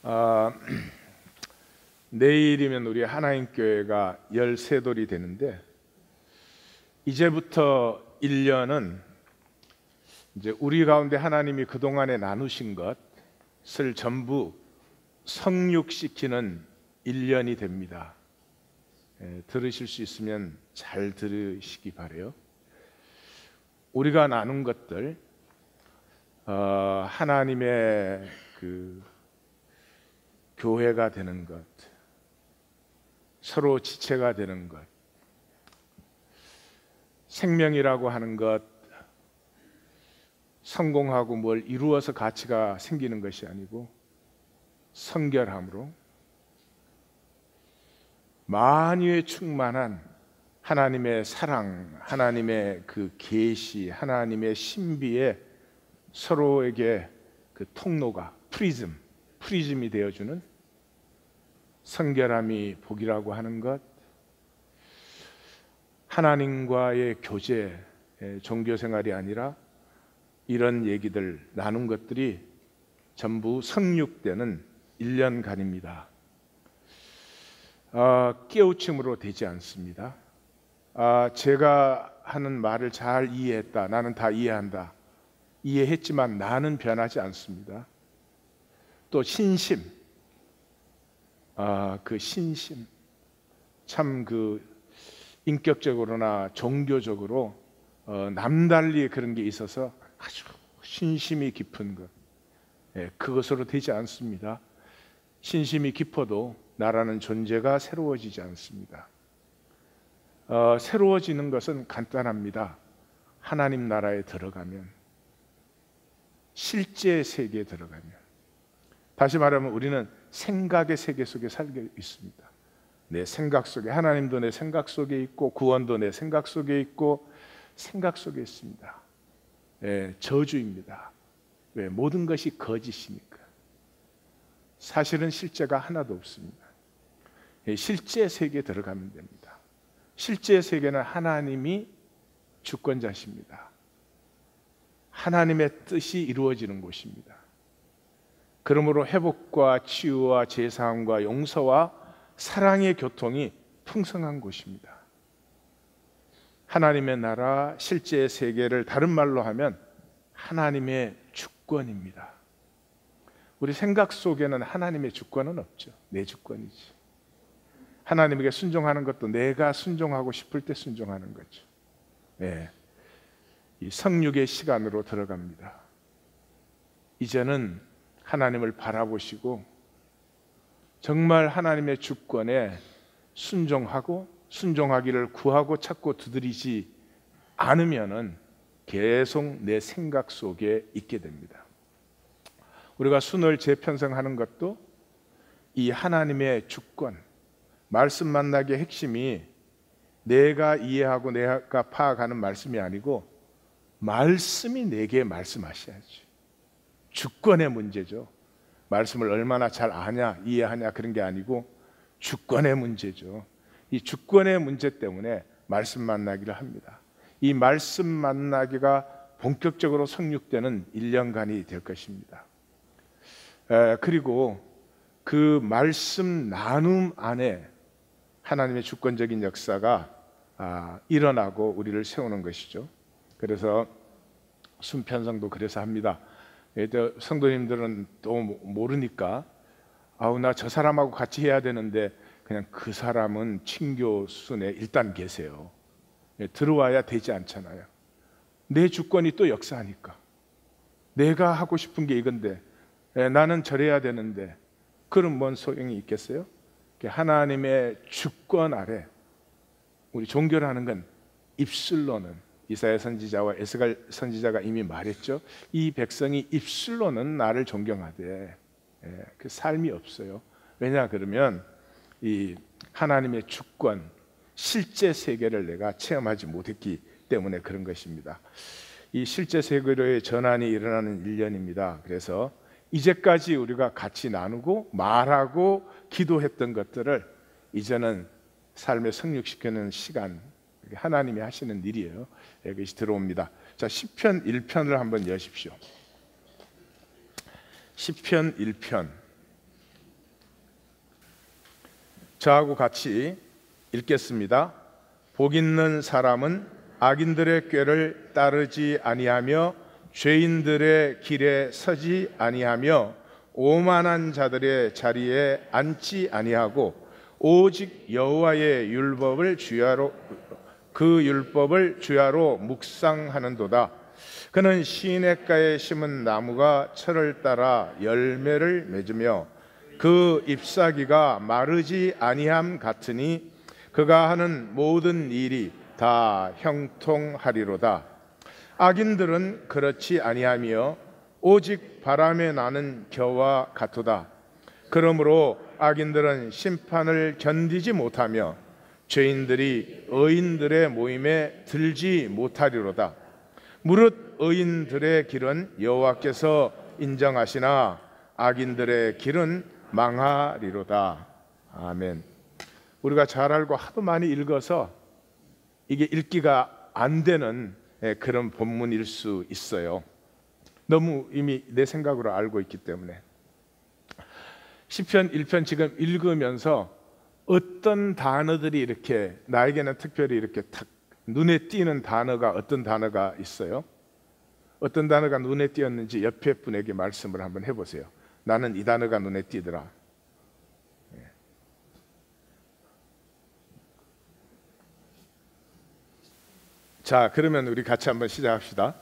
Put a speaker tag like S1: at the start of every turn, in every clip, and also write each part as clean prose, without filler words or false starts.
S1: 아, 내일이면 우리 하나님교회가 13돌이 되는데, 이제부터 1년은 이제 우리 가운데 하나님이 그동안에 나누신 것을 전부 성육시키는 1년이 됩니다. 들으실 수 있으면 잘 들으시기 바라요. 우리가 나눈 것들, 하나님의 그 교회가 되는 것, 서로 지체가 되는 것, 생명이라고 하는 것, 성공하고 뭘 이루어서 가치가 생기는 것이 아니고 성결함으로 만유에 충만한 하나님의 사랑, 하나님의 그 계시, 하나님의 신비에 서로에게 그 통로가 프리즘이 되어주는 성결함이 복이라고 하는 것, 하나님과의 교제, 종교생활이 아니라 이런 얘기들 나눈 것들이 전부 성육되는 1년간입니다. 깨우침으로 되지 않습니다. 제가 하는 말을 잘 이해했다, 나는 다 이해한다, 이해했지만 나는 변하지 않습니다. 또 신심, 그 신심, 참 그 인격적으로나 종교적으로 남달리 그런 게 있어서 아주 신심이 깊은 것, 그것으로 되지 않습니다. 신심이 깊어도 나라는 존재가 새로워지지 않습니다. 새로워지는 것은 간단합니다. 하나님 나라에 들어가면, 실제 세계에 들어가면. 다시 말하면 우리는 생각의 세계 속에 살고 있습니다. 내 생각 속에, 하나님도 내 생각 속에 있고 구원도 내 생각 속에 있고 생각 속에 있습니다. 저주입니다. 왜? 모든 것이 거짓이니까. 사실은 실제가 하나도 없습니다. 실제 세계에 들어가면 됩니다. 실제 세계는 하나님이 주권자십니다. 하나님의 뜻이 이루어지는 곳입니다. 그러므로 회복과 치유와 제사함과 용서와 사랑의 교통이 풍성한 곳입니다. 하나님의 나라, 실제 세계를 다른 말로 하면 하나님의 주권입니다. 우리 생각 속에는 하나님의 주권은 없죠. 내 주권이지. 하나님에게 순종하는 것도 내가 순종하고 싶을 때 순종하는 거죠. 이 성육의 시간으로 들어갑니다. 이제는 하나님을 바라보시고 정말 하나님의 주권에 순종하고 순종하기를 구하고 찾고 두드리지 않으면은 계속 내 생각 속에 있게 됩니다. 우리가 순을 재편성하는 것도 이 하나님의 주권, 말씀 만나기의 핵심이 내가 이해하고 내가 파악하는 말씀이 아니고 말씀이 내게 말씀하셔야지. 주권의 문제죠. 말씀을 얼마나 잘 아냐, 이해하냐 그런 게 아니고 주권의 문제죠. 이 주권의 문제 때문에 말씀 만나기를 합니다. 이 말씀 만나기가 본격적으로 성육되는 1년간이 될 것입니다. 그리고 그 말씀 나눔 안에 하나님의 주권적인 역사가 일어나고 우리를 세우는 것이죠. 그래서 순편성도 그래서 합니다. 성도님들은 또 모르니까 나 저 사람하고 같이 해야 되는데 그냥 그 사람은 친교순에 일단 계세요. 들어와야 되지 않잖아요. 내 주권이 또 역사하니까 내가 하고 싶은 게 이건데 나는 저래야 되는데 그럼 뭔 소용이 있겠어요? 하나님의 주권 아래 우리 종교라는 건 입술로는, 이사야 선지자와 에스겔 선지자가 이미 말했죠. 이 백성이 입술로는 나를 존경하되 그 삶이 없어요. 왜냐 그러면 이 하나님의 주권, 실제 세계를 내가 체험하지 못했기 때문에 그런 것입니다. 이 실제 세계로의 전환이 일어나는 1년입니다. 그래서 이제까지 우리가 같이 나누고 말하고 기도했던 것들을 이제는 삶에 성육시키는 시간, 하나님이 하시는 일이에요. 이것이 들어옵니다. 자, 시편 1편을 한번 여십시오. 시편 1편. 저하고 같이 읽겠습니다. 복 있는 사람은 악인들의 꾀를 따르지 아니하며 죄인들의 길에 서지 아니하며 오만한 자들의 자리에 앉지 아니하고 오직 여호와의 율법을 주야로 그 율법을 주야로 묵상하는도다. 그는 시냇가에 심은 나무가 철을 따라 열매를 맺으며 그 잎사귀가 마르지 아니함 같으니 그가 하는 모든 일이 다 형통하리로다. 악인들은 그렇지 아니하며 오직 바람에 나는 겨와 같도다. 그러므로 악인들은 심판을 견디지 못하며 죄인들이 의인들의 모임에 들지 못하리로다. 무릇 의인들의 길은 여호와께서 인정하시나 악인들의 길은 망하리로다. 아멘. 우리가 잘 알고 하도 많이 읽어서 이게 읽기가 안 되는 그런 본문일 수 있어요. 너무 이미 내 생각으로 알고 있기 때문에. 시편 1편 지금 읽으면서 어떤 단어들이 이렇게 나에게는 특별히 이렇게 탁 눈에 띄는 단어가 어떤 단어가 있어요? 어떤 단어가 눈에 띄었는지 옆에 분에게 말씀을 한번 해보세요. 나는 이 단어가 눈에 띄더라. 자, 그러면 우리 같이 한번 시작합시다.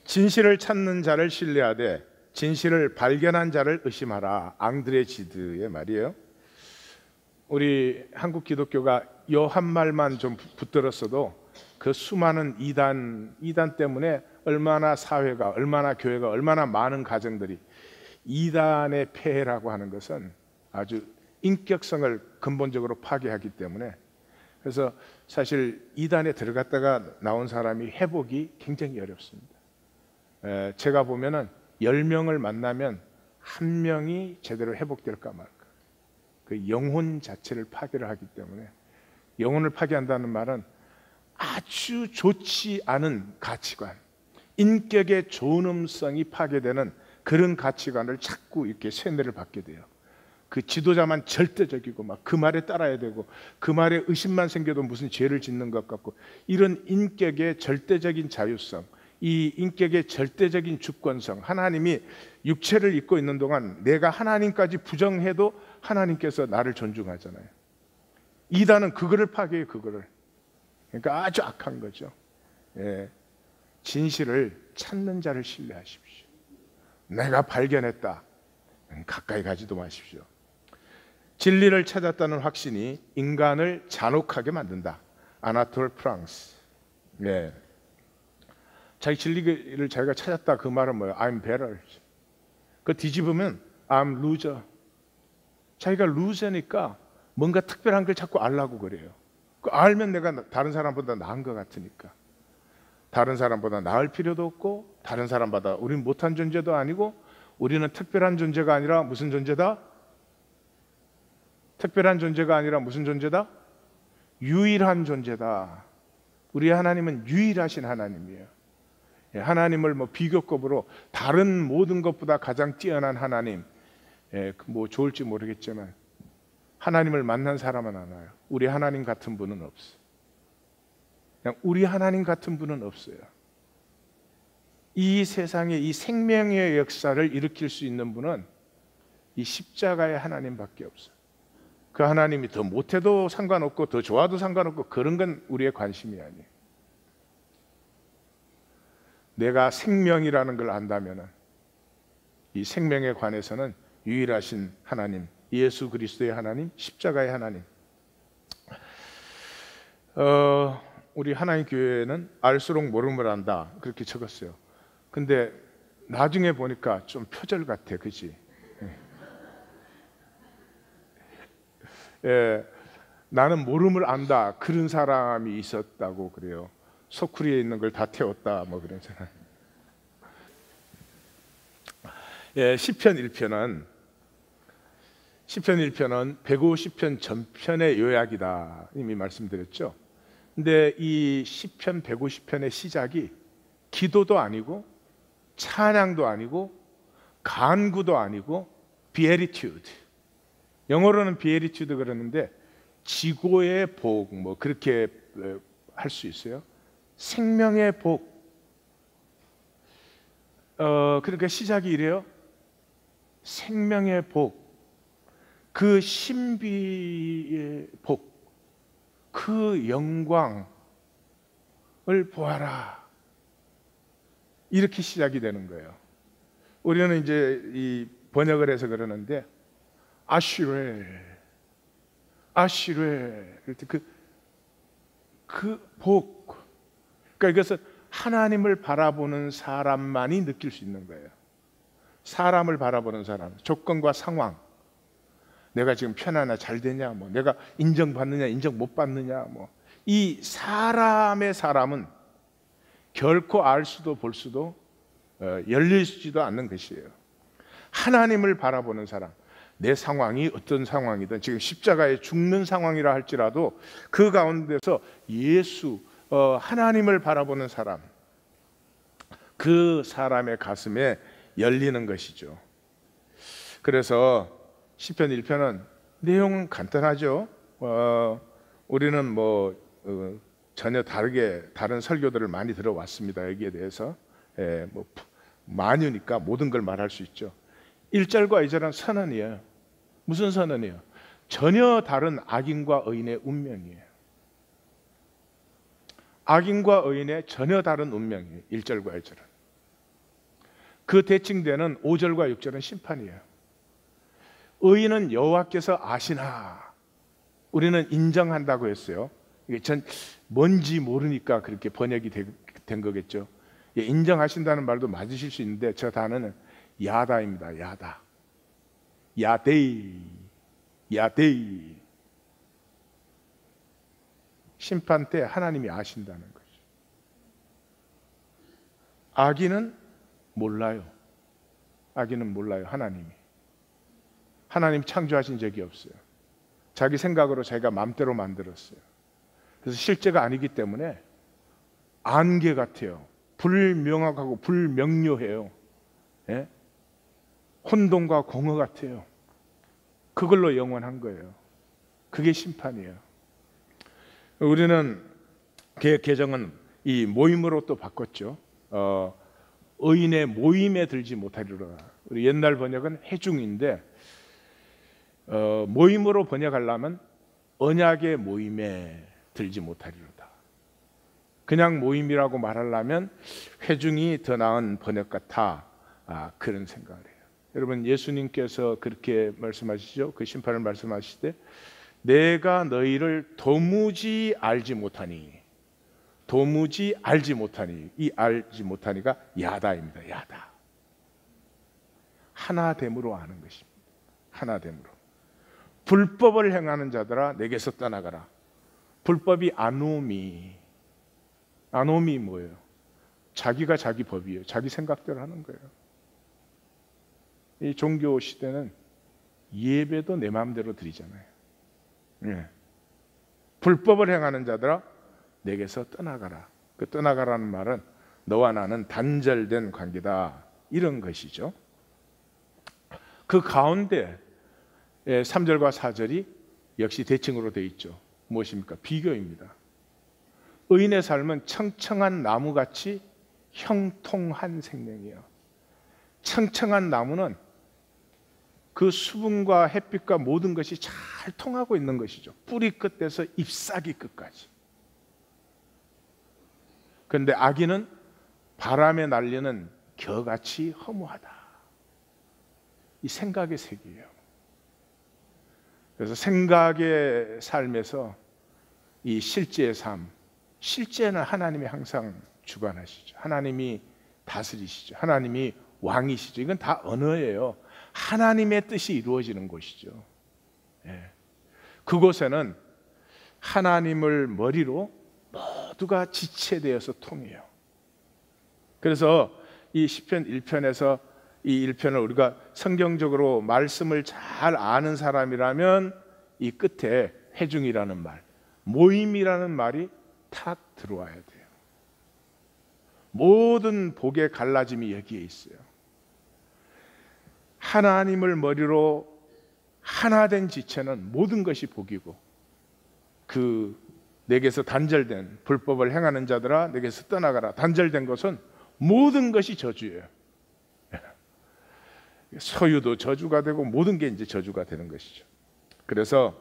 S1: 진실을 찾는 자를 신뢰하되 진실을 발견한 자를 의심하라. 앙드레 지드의 말이에요. 우리 한국 기독교가 요 한 말만 좀 붙들었어도 그 수많은 이단 때문에 얼마나 사회가, 얼마나 교회가, 얼마나 많은 가정들이 이단의 폐해라고 하는 것은 아주 인격성을 근본적으로 파괴하기 때문에, 그래서 사실 이단에 들어갔다가 나온 사람이 회복이 굉장히 어렵습니다. 제가 보면은 10명을 만나면 한 명이 제대로 회복될까 말까. 그 영혼 자체를 파괴를 하기 때문에, 영혼을 파괴한다는 말은 아주 좋지 않은 가치관, 인격의 존엄성이 파괴되는 그런 가치관을 자꾸 이렇게 세뇌를 받게 돼요. 그 지도자만 절대적이고 막 그 말에 따라야 되고 그 말에 의심만 생겨도 무슨 죄를 짓는 것 같고, 이런 인격의 절대적인 자유성, 이 인격의 절대적인 주권성, 하나님이 육체를 입고 있는 동안 내가 하나님까지 부정해도 하나님께서 나를 존중하잖아요. 이단은 그거를 파괴해요. 그거를. 그러니까 아주 악한 거죠. 예. 진실을 찾는 자를 신뢰하십시오. 내가 발견했다, 가까이 가지도 마십시오. 진리를 찾았다는 확신이 인간을 잔혹하게 만든다. 아나톨 프랑스. 예. 자기 진리를 자기가 찾았다, 그 말은 뭐예요? I'm better. 그 뒤집으면 I'm loser. 자기가 루저니까 뭔가 특별한 걸 자꾸 알라고 그래요. 그 알면 내가 다른 사람보다 나은 것 같으니까. 다른 사람보다 나을 필요도 없고, 다른 사람보다 우리는 못한 존재도 아니고, 우리는 특별한 존재가 아니라 무슨 존재다? 특별한 존재가 아니라 무슨 존재다? 유일한 존재다. 우리 하나님은 유일하신 하나님이에요. 하나님을 뭐 비교급으로 다른 모든 것보다 가장 뛰어난 하나님, 뭐 좋을지 모르겠지만 하나님을 만난 사람은 하나요. 우리 하나님 같은 분은 없어. 그냥 우리 하나님 같은 분은 없어요. 이 세상에 이 생명의 역사를 일으킬 수 있는 분은 이 십자가의 하나님밖에 없어요. 그 하나님이 더 못해도 상관없고 더 좋아도 상관없고 그런 건 우리의 관심이 아니에요. 내가 생명이라는 걸 안다면 이 생명에 관해서는 유일하신 하나님, 예수 그리스도의 하나님, 십자가의 하나님. 우리 하나님 교회는 알수록 모름을 안다, 그렇게 적었어요. 근데 나중에 보니까 좀 표절 같아, 그지? 예, 나는 모름을 안다, 그런 사람이 있었다고 그래요. 소쿠리에 있는 걸 다 태웠다, 뭐 그러잖아요. 예, 시편 1편은 150편 전편의 요약이다, 이미 말씀드렸죠. 근데 이 시편 150편의 시작이 기도도 아니고 찬양도 아니고 간구도 아니고 비에리튜드, 영어로는 비에리튜드 그러는데 지고의 복, 뭐 그렇게 할 수 있어요. 생명의 복. 그러니까 시작이 이래요. 생명의 복, 그 신비의 복, 그 영광을 보아라. 이렇게 시작이 되는 거예요. 우리는 이제 이 번역을 해서 그러는데 아시레, 아시레, 그 복. 그러니까 이것은 하나님을 바라보는 사람만이 느낄 수 있는 거예요. 사람을 바라보는 사람, 조건과 상황, 내가 지금 편하나 잘 되냐, 뭐 내가 인정받느냐 인정 못 받느냐, 뭐 이 사람은 결코 알 수도 볼 수도 열리지도 않는 것이에요. 하나님을 바라보는 사람, 내 상황이 어떤 상황이든, 지금 십자가에 죽는 상황이라 할지라도 그 가운데서 예수, 하나님을 바라보는 사람, 그 사람의 가슴에 열리는 것이죠. 그래서 시편 1편은 내용은 간단하죠. 우리는 전혀 다른 설교들을 많이 들어왔습니다. 여기에 대해서 많으니까 모든 걸 말할 수 있죠. 1절과 2절은 선언이에요. 무슨 선언이에요? 전혀 다른 악인과 의인의 운명이에요. 악인과 의인의 전혀 다른 운명이에요. 1절과 2절은. 그 대칭되는 5절과 6절은 심판이에요. 의인은 여호와께서 아시나, 우리는 인정한다고 했어요. 이게 전 뭔지 모르니까 그렇게 번역이 된 거겠죠. 인정하신다는 말도 맞으실 수 있는데 저 단어는 야다입니다. 야다. 야데이. 야데이. 심판 때 하나님이 아신다는 거죠. 악인은 몰라요. 악인은 몰라요. 하나님 창조하신 적이 없어요. 자기 생각으로 자기가 마음대로 만들었어요. 그래서 실제가 아니기 때문에 안개 같아요. 불명확하고 불명료해요. 예? 혼돈과 공허 같아요. 그걸로 영원한 거예요. 그게 심판이에요. 우리는 개혁 개정은 이 모임으로 또 바꿨죠. 의인의 모임에 들지 못하리로다. 우리 옛날 번역은 해중인데 모임으로 번역하려면 언약의 모임에 들지 못하리로다. 그냥 모임이라고 말하려면 회중이 더 나은 번역 같아. 그런 생각을 해요. 여러분, 예수님께서 그렇게 말씀하시죠. 그 심판을 말씀하실 때 내가 너희를 도무지 알지 못하니, 도무지 알지 못하니, 이 알지 못하니가 야다입니다. 야다. 하나됨으로 아는 것입니다. 하나됨으로. 불법을 행하는 자들아 내게서 떠나가라. 불법이 아노미. 아노미 뭐예요? 자기가 자기 법이에요. 자기 생각대로 하는 거예요. 이 종교 시대는 예배도 내 마음대로 드리잖아요. 예. 불법을 행하는 자들아 내게서 떠나가라. 그 떠나가라는 말은 너와 나는 단절된 관계다, 이런 것이죠. 그 가운데 3절과 4절이 역시 대칭으로 되어 있죠. 무엇입니까? 비교입니다. 의인의 삶은 청청한 나무같이 형통한 생명이에요. 청청한 나무는 그 수분과 햇빛과 모든 것이 잘 통하고 있는 것이죠. 뿌리 끝에서 잎사귀 끝까지. 그런데 악인은 바람에 날리는 겨같이 허무하다. 이 생각의 세계예요. 그래서 생각의 삶에서 이 실제의 삶, 실제는 하나님이 항상 주관하시죠. 하나님이 다스리시죠. 하나님이 왕이시죠. 이건 다 언어예요. 하나님의 뜻이 이루어지는 곳이죠. 예. 그곳에는 하나님을 머리로 모두가 지체되어서 통해요. 그래서 이 시편 1편에서 이 1편을 우리가 성경적으로 말씀을 잘 아는 사람이라면 이 끝에 회중이라는 말, 모임이라는 말이 탁 들어와야 돼요. 모든 복의 갈라짐이 여기에 있어요. 하나님을 머리로 하나 된 지체는 모든 것이 복이고, 그 내게서 단절된 불법을 행하는 자들아 내게서 떠나가라. 단절된 것은 모든 것이 저주예요. 소유도 저주가 되고 모든 게 이제 저주가 되는 것이죠. 그래서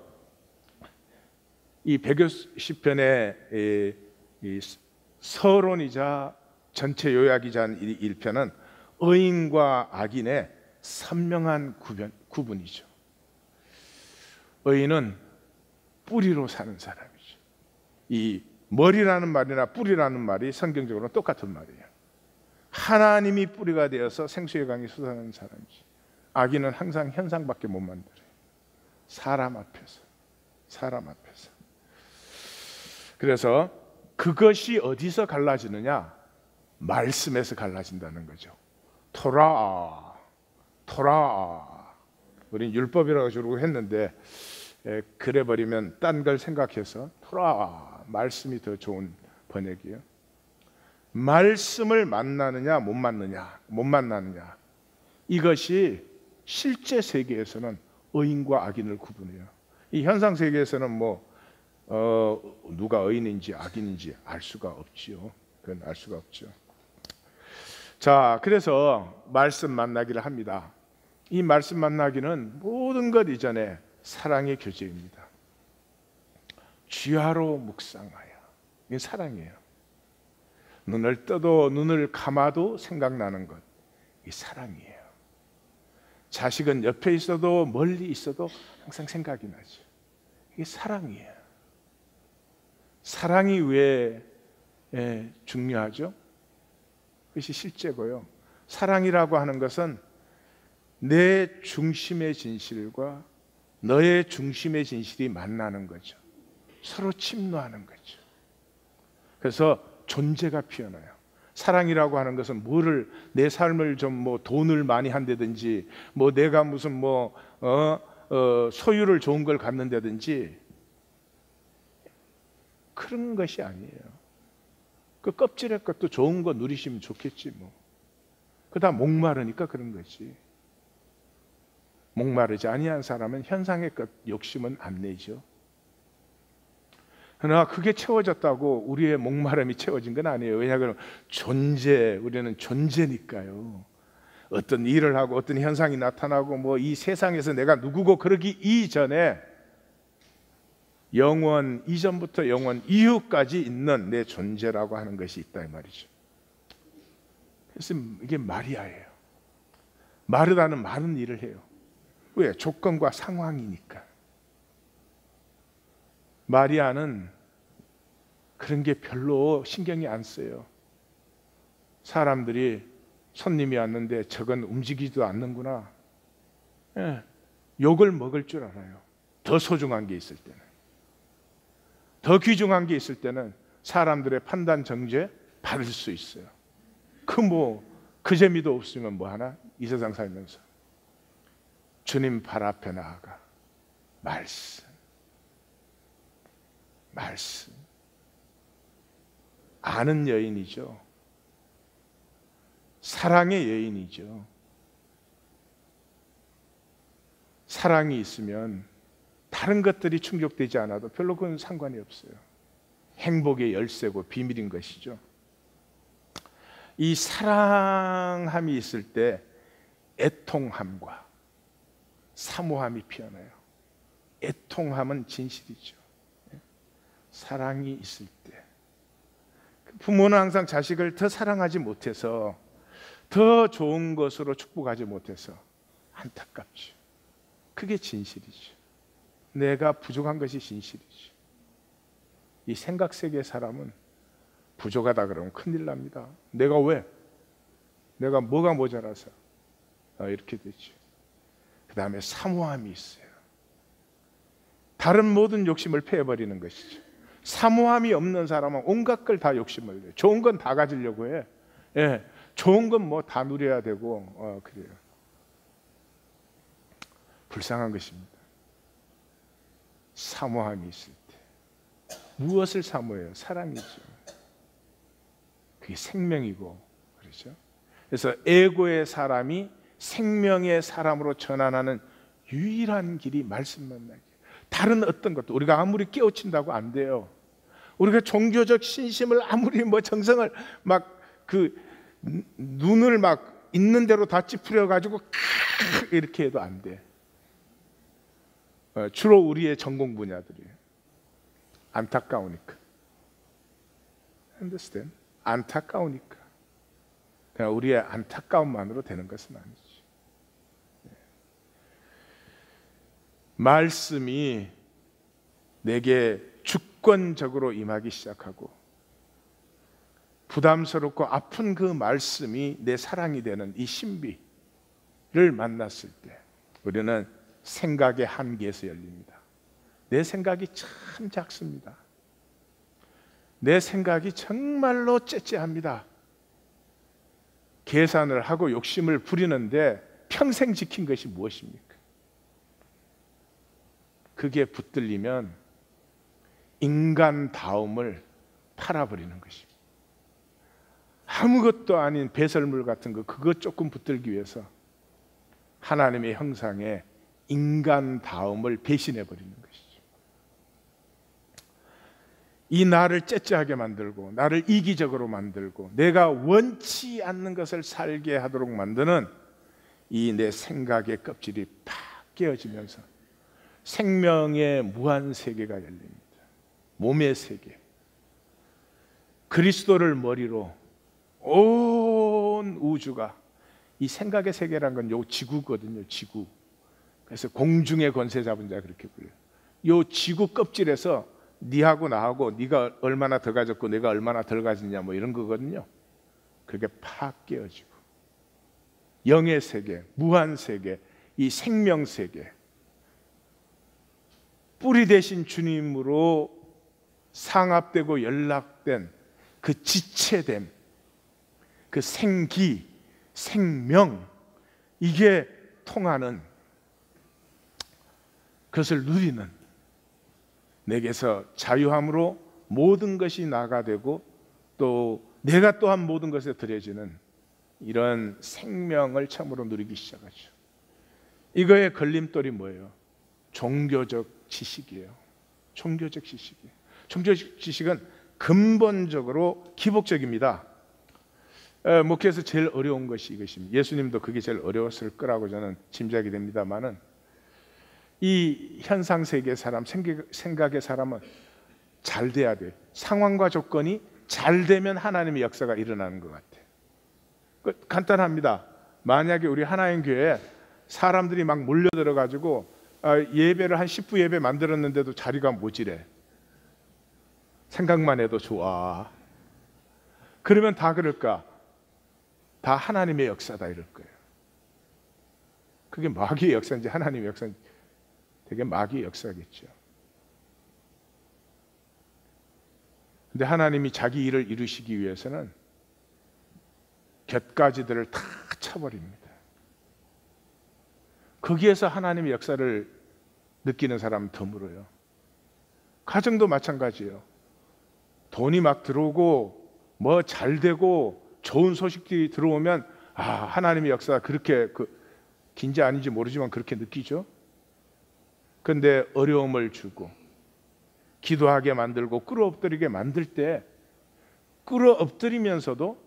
S1: 이 백요시편의 이 서론이자 전체 요약이자 1편은 의인과 악인의 선명한 구분이죠. 의인은 뿌리로 사는 사람이죠. 이 머리라는 말이나 뿌리라는 말이 성경적으로는 똑같은 말이에요. 하나님이 뿌리가 되어서 생수의 강이 솟아나는 사람이지. 악인은 항상 현상밖에 못 만들어요. 사람 앞에서. 그래서 그것이 어디서 갈라지느냐? 말씀에서 갈라진다는 거죠. 토라. 우린 율법이라고 주로 했는데 그래 버리면 딴 걸 생각해서 토라, 말씀이 더 좋은 번역이에요. 말씀을 만나느냐 못 만나느냐 이것이 실제 세계에서는 의인과 악인을 구분해요. 이 현상 세계에서는 누가 의인인지 악인인지 알 수가 없지요. 그건 알 수가 없죠. 자, 그래서 말씀 만나기를 합니다. 이 말씀 만나기는 모든 것 이전에 사랑의 교제입니다. 쥐하로 묵상하여. 이게 사랑이에요. 눈을 떠도 눈을 감아도 생각나는 것, 이게 사랑이에요. 자식은 옆에 있어도 멀리 있어도 항상 생각이 나죠. 이게 사랑이에요. 사랑이 왜 중요하죠? 그것이 실제고요. 사랑이라고 하는 것은 내 중심의 진실과 너의 중심의 진실이 만나는 거죠. 서로 침노하는 거죠. 그래서 존재가 피어나요. 사랑이라고 하는 것은 내 삶을 좀 돈을 많이 한다든지 내가 무슨 소유를 좋은 걸 갖는다든지 그런 것이 아니에요. 그 껍질의 것도 좋은 거 누리시면 좋겠지 그다 목마르니까 그런 거지. 목마르지 아니한 사람은 현상의 것 욕심은 안 내죠. 그러나 그게 채워졌다고 우리의 목마름이 채워진 건 아니에요. 왜냐하면 우리는 존재니까요. 어떤 일을 하고 어떤 현상이 나타나고 이 세상에서 내가 누구고 그러기 이전에 영원 이전부터 영원 이후까지 있는 내 존재라고 하는 것이 있다 이 말이죠. 그래서 이게 마리아예요. 마르다는 많은 일을 해요. 왜? 조건과 상황이니까. 마리아는 그런 게 별로 신경이 안 써요. 사람들이 손님이 왔는데 저건 움직이지도 않는구나. 욕을 먹을 줄 알아요. 더 소중한 게 있을 때는. 더 귀중한 게 있을 때는 사람들의 판단 정죄 받을 수 있어요. 그 재미도 없으면 뭐 하나? 이 세상 살면서 주님 발 앞에 나아가 말씀 아는 여인이죠. 사랑의 여인이죠. 사랑이 있으면 다른 것들이 충족되지 않아도 별로 그건 상관이 없어요. 행복의 열쇠고 비밀인 것이죠. 이 사랑함이 있을 때 애통함과 사모함이 피어나요. 애통함은 진실이죠. 사랑이 있을 때 부모는 항상 자식을 더 사랑하지 못해서 더 좋은 것으로 축복하지 못해서 안타깝죠. 그게 진실이죠. 내가 부족한 것이 진실이죠. 이 생각 세계의 사람은 부족하다 그러면 큰일 납니다. 내가 뭐가 모자라서 이렇게 되죠. 그 다음에 사모함이 있어요. 다른 모든 욕심을 패해버리는 것이죠. 사모함이 없는 사람은 온갖 걸 다 욕심을 내요. 좋은 건 다 가지려고 해. 좋은 건 다 누려야 되고 그래요. 불쌍한 것입니다. 사모함이 있을 때 무엇을 사모해요? 사랑이죠. 그게 생명이고 그렇죠. 그래서 애고의 사람이 생명의 사람으로 전환하는 유일한 길이 말씀 만나기. 다른 어떤 것도 우리가 아무리 깨우친다고 안 돼요. 우리가 종교적 신심을 아무리 정성을 눈을 있는 대로 다 찌푸려 가지고 이렇게 해도 안 돼. 주로 우리의 전공 분야들이에요. 안타까우니까. understand? 안타까우니까. 그냥 우리의 안타까움만으로 되는 것은 아니지. 말씀이 내게 주권적으로 임하기 시작하고 부담스럽고 아픈 그 말씀이 내 사랑이 되는 이 신비를 만났을 때 우리는 생각의 한계에서 열립니다. 내 생각이 참 작습니다. 내 생각이 정말로 째째합니다. 계산을 하고 욕심을 부리는데 평생 지킨 것이 무엇입니까? 그게 붙들리면 인간다움을 팔아버리는 것입니다. 아무것도 아닌 배설물 같은 그거 조금 붙들기 위해서 하나님의 형상에 인간다움을 배신해버리는 것이죠. 이 나를 째째하게 만들고 나를 이기적으로 만들고 내가 원치 않는 것을 살게 하도록 만드는 이 내 생각의 껍질이 팍 깨어지면서 생명의 무한 세계가 열립니다. 몸의 세계. 그리스도를 머리로 온 우주가, 이 생각의 세계란 건 요 지구거든요. 지구. 그래서 공중의 권세 잡은 자 그렇게 불려요. 요 지구 껍질에서 니하고 나하고 네가 얼마나 더 가졌고 내가 얼마나 덜 가졌냐 이런 거거든요. 그게 팍 깨어지고 영의 세계, 무한 세계, 이 생명 세계, 뿌리 대신 주님으로 상합되고 연락된 그 지체됨, 그 생기, 생명, 이게 통하는, 그것을 누리는, 내게서 자유함으로 모든 것이 나가 되고 또 내가 또한 모든 것에 들여지는 이런 생명을 처음으로 누리기 시작하죠. 이거의 걸림돌이 뭐예요? 종교적 지식이에요. 종교적 지식이에요. 종교적 지식은 근본적으로 기복적입니다. 목회에서 제일 어려운 것이 이것입니다. 예수님도 그게 제일 어려웠을 거라고 저는 짐작이 됩니다만은, 이 현상 세계의 사람, 생각의 사람은 잘 돼야 돼요. 상황과 조건이 잘 되면 하나님의 역사가 일어나는 것 같아요. 간단합니다. 만약에 우리 하나님 교회에 사람들이 막 몰려들어 가지고 예배를 한 10부 예배 만들었는데도 자리가 모자래. 생각만 해도 좋아. 그러면 다 그럴까? 다 하나님의 역사다 이럴 거예요. 그게 마귀의 역사인지 하나님의 역사인지 되게 마귀의 역사겠죠. 근데 하나님이 자기 일을 이루시기 위해서는 곁가지들을 다 쳐버립니다. 거기에서 하나님의 역사를 느끼는 사람은 드물어요. 가정도 마찬가지예요. 돈이 막 들어오고 뭐 잘 되고 좋은 소식들이 들어오면 하나님의 역사가 그렇게 긴지 아닌지 모르지만 그렇게 느끼죠. 그런데 어려움을 주고 기도하게 만들고 끌어엎드리게 만들 때 끌어엎드리면서도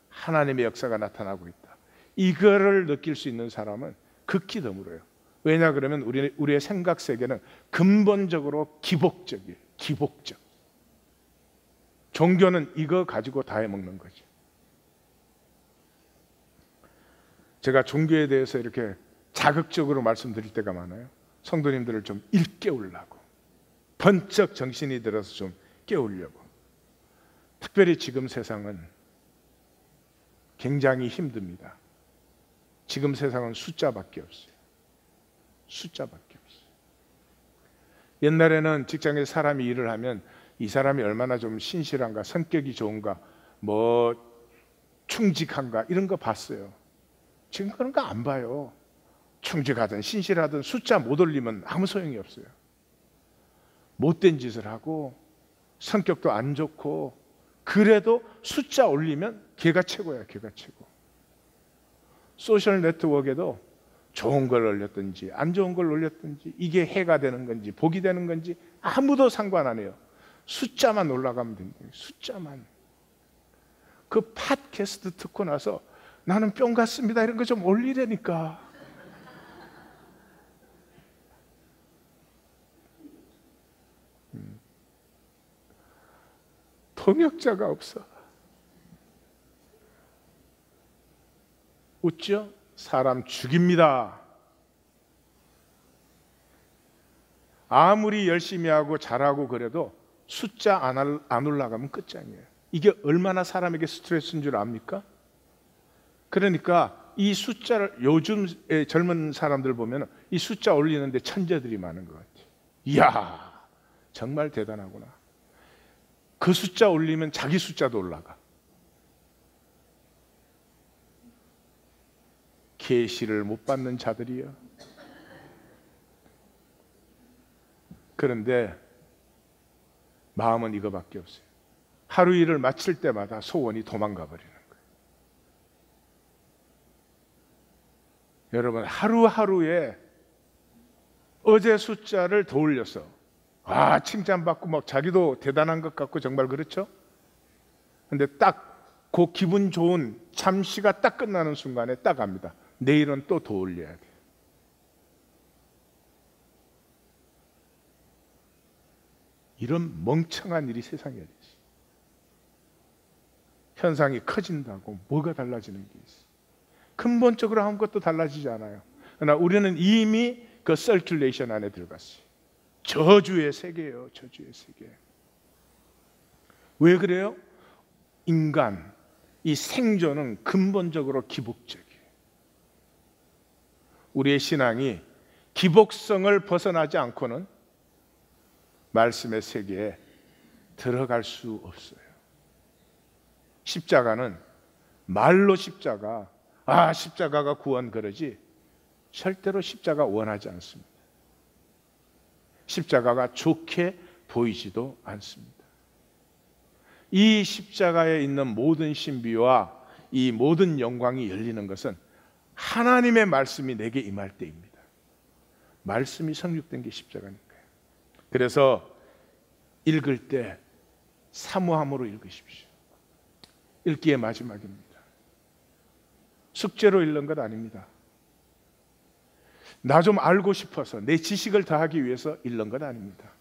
S1: 하나님의 역사가 나타나고 있다. 이거를 느낄 수 있는 사람은 극히 드물어요. 왜냐 그러면 우리의 생각 세계는 근본적으로 기복적이에요. 기복적. 종교는 이거 가지고 다 해먹는 거죠. 제가 종교에 대해서 이렇게 자극적으로 말씀드릴 때가 많아요. 성도님들을 좀 일깨우려고, 번쩍 정신이 들어서 좀 깨우려고. 특별히 지금 세상은 굉장히 힘듭니다. 지금 세상은 숫자밖에 없어요. 숫자밖에 없어요. 옛날에는 직장에 사람이 일을 하면 이 사람이 얼마나 좀 신실한가, 성격이 좋은가, 뭐 충직한가 이런 거 봤어요. 지금 그런 거 안 봐요. 충직하든 신실하든 숫자 못 올리면 아무 소용이 없어요. 못된 짓을 하고 성격도 안 좋고 그래도 숫자 올리면 걔가 최고야. 걔가 최고. 소셜 네트워크에도 좋은 걸 올렸든지 안 좋은 걸 올렸든지 이게 해가 되는 건지 복이 되는 건지 아무도 상관 안 해요. 숫자만 올라가면 됩니다. 숫자만. 그 팟캐스트 듣고 나서 나는 뿅 같습니다 이런 거 좀 올리라니까. 통역자가 없어. 웃죠? 사람 죽입니다. 아무리 열심히 하고 잘하고 그래도 숫자 안 올라가면 끝장이에요. 이게 얼마나 사람에게 스트레스인 줄 압니까? 그러니까 이 숫자를 요즘의 젊은 사람들 보면 이 숫자 올리는데 천재들이 많은 것 같아요. 이야, 정말 대단하구나. 그 숫자 올리면 자기 숫자도 올라가. 계시를 못 받는 자들이요. 그런데 마음은 이거밖에 없어요. 하루 일을 마칠 때마다 소원이 도망가 버리는 거예요. 여러분, 하루하루에 어제 숫자를 더 올려서 칭찬받고 막 자기도 대단한 것 같고 정말 그렇죠? 근데 딱 그 기분 좋은 잠시가 딱 끝나는 순간에 딱 압니다. 내일은 또 더 올려야 돼. 이런 멍청한 일이 세상에 있어. 현상이 커진다고 뭐가 달라지는 게 있어? 근본적으로 아무것도 달라지지 않아요. 그러나 우리는 이미 그 서큘레이션 안에 들어갔어요. 저주의 세계예요. 저주의 세계. 왜 그래요? 인간, 이 생존은 근본적으로 기복적이에요. 우리의 신앙이 기복성을 벗어나지 않고는 말씀의 세계에 들어갈 수 없어요. 십자가는 말로 십자가가 구원 그러지 절대로 십자가 원하지 않습니다. 십자가가 좋게 보이지도 않습니다. 이 십자가에 있는 모든 신비와 이 모든 영광이 열리는 것은 하나님의 말씀이 내게 임할 때입니다. 말씀이 성육된 게 십자가니까요. 그래서 읽을 때 사모함으로 읽으십시오. 읽기의 마지막입니다. 숙제로 읽는 것 아닙니다. 나 좀 알고 싶어서 내 지식을 더하기 위해서 읽는 것 아닙니다.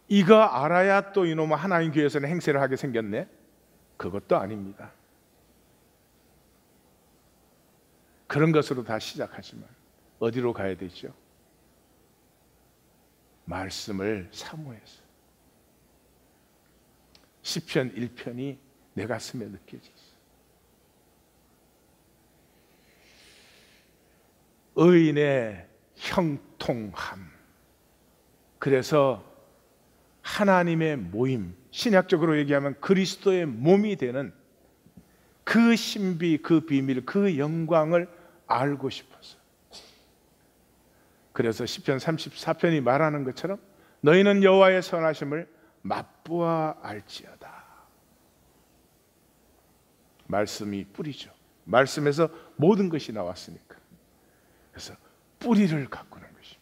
S1: 이거 알아야 또 이놈은 하나님 교회에서는 행세를 하게 생겼네? 그것도 아닙니다. 그런 것으로 다 시작하지만 어디로 가야 되죠? 말씀을 사모해서. 시편 1편이 내 가슴에 느껴졌어요. 의인의 형통함. 그래서 하나님의 모임, 신약적으로 얘기하면 그리스도의 몸이 되는 그 신비, 그 비밀, 그 영광을 알고 싶어서. 그래서 시편 34편이 말하는 것처럼 너희는 여호와의 선하심을 맛보아 알지어다. 말씀이 뿌리죠. 말씀에서 모든 것이 나왔으니까. 그래서 뿌리를 가꾸는 것입니다.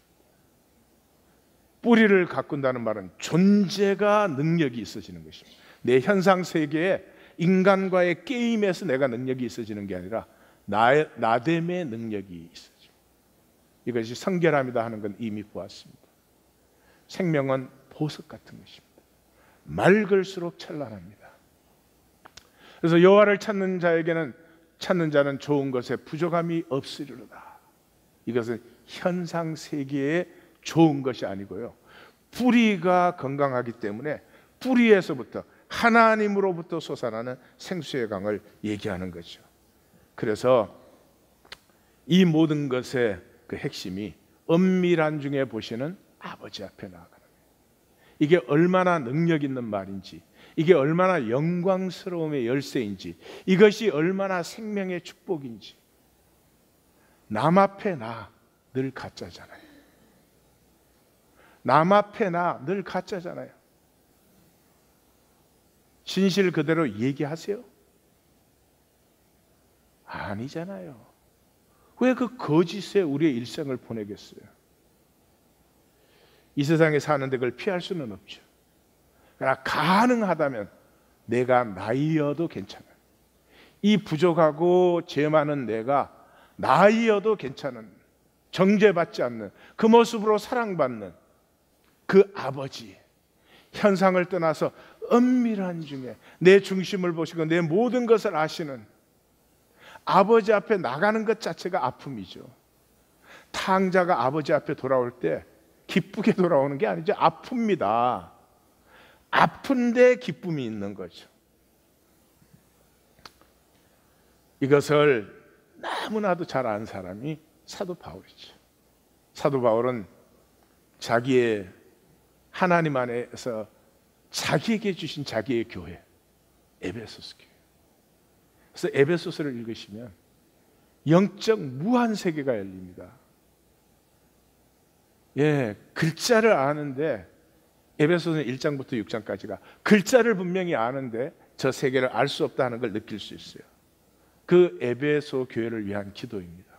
S1: 뿌리를 가꾼다는 말은 존재가 능력이 있어지는 것입니다. 내 현상 세계에 인간과의 게임에서 내가 능력이 있어지는 게 아니라 나됨의 능력이 있어져. 이것이 성결함이다 하는 건 이미 보았습니다. 생명은 보석 같은 것입니다. 맑을수록 찬란합니다. 그래서 여호와를 찾는 자는 좋은 것에 부족함이 없으리로다. 이것은 현상 세계의 좋은 것이 아니고요. 뿌리가 건강하기 때문에 뿌리에서부터 하나님으로부터 솟아나는 생수의 강을 얘기하는 거죠. 그래서 이 모든 것의 그 핵심이 엄밀한 중에 보시는 아버지 앞에 나아가는 거예요. 이게 얼마나 능력 있는 말인지, 이게 얼마나 영광스러움의 열쇠인지, 이것이 얼마나 생명의 축복인지. 남 앞에 나 늘 가짜잖아요. 남 앞에 나 늘 가짜잖아요. 진실 그대로 얘기하세요. 아니잖아요. 왜 그 거짓에 우리의 일생을 보내겠어요? 이 세상에 사는데 그걸 피할 수는 없죠. 그러나 가능하다면 내가 나이여도 괜찮아요. 이 부족하고 죄 많은 내가 나이여도 괜찮은, 정죄받지 않는 그 모습으로 사랑받는 그 아버지, 현상을 떠나서 은밀한 중에 내 중심을 보시고 내 모든 것을 아시는 아버지 앞에 나가는 것 자체가 아픔이죠. 탕자가 아버지 앞에 돌아올 때 기쁘게 돌아오는 게 아니죠. 아픕니다. 아픈데 기쁨이 있는 거죠. 이것을 너무나도 잘 아는 사람이 사도 바울이죠. 사도 바울은 자기의 하나님 안에서 자기에게 주신 자기의 교회, 에베소서 교회. 그래서 에베소서를 읽으시면 영적 무한 세계가 열립니다. 예, 글자를 아는데 에베소서는 1장부터 6장까지가 글자를 분명히 아는데 저 세계를 알 수 없다는 걸 느낄 수 있어요. 그 에베소 교회를 위한 기도입니다.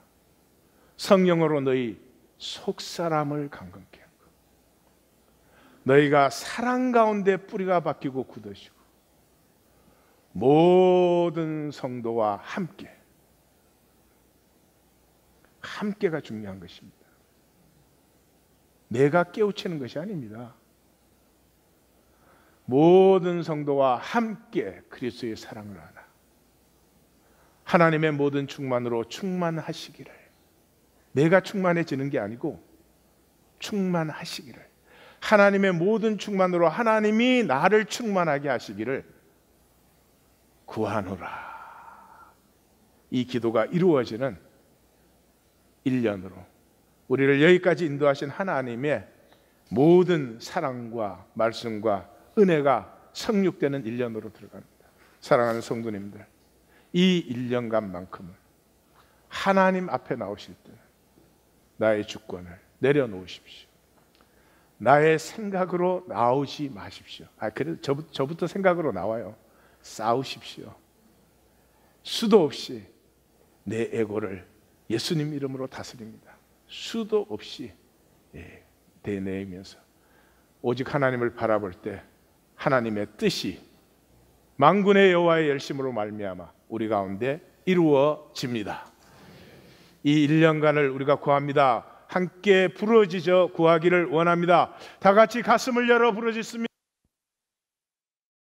S1: 성령으로 너희 속사람을 강건케 하고 너희가 사랑 가운데 뿌리가 박히고 굳으시고 모든 성도와 함께가 중요한 것입니다. 내가 깨우치는 것이 아닙니다. 모든 성도와 함께 그리스도의 사랑을 하나 하나님의 모든 충만으로 충만하시기를, 내가 충만해지는 게 아니고 충만하시기를, 하나님의 모든 충만으로 하나님이 나를 충만하게 하시기를 구하노라. 이 기도가 이루어지는 1년으로 우리를 여기까지 인도하신 하나님의 모든 사랑과 말씀과 은혜가 성육되는 1년으로 들어갑니다. 사랑하는 성도님들, 이 1년간만큼은 하나님 앞에 나오실 때 나의 주권을 내려놓으십시오. 나의 생각으로 나오지 마십시오. 그래도 저부터 생각으로 나와요. 싸우십시오. 수도 없이 내 에고를 예수님 이름으로 다스립니다. 수도 없이 대내면서 오직 하나님을 바라볼 때 하나님의 뜻이 만군의 여호와의 열심으로 말미암아 우리 가운데 이루어집니다. 이 1년간을 우리가 구합니다. 함께 부르짖어 구하기를 원합니다. 다 같이 가슴을 열어 부르짖습니다.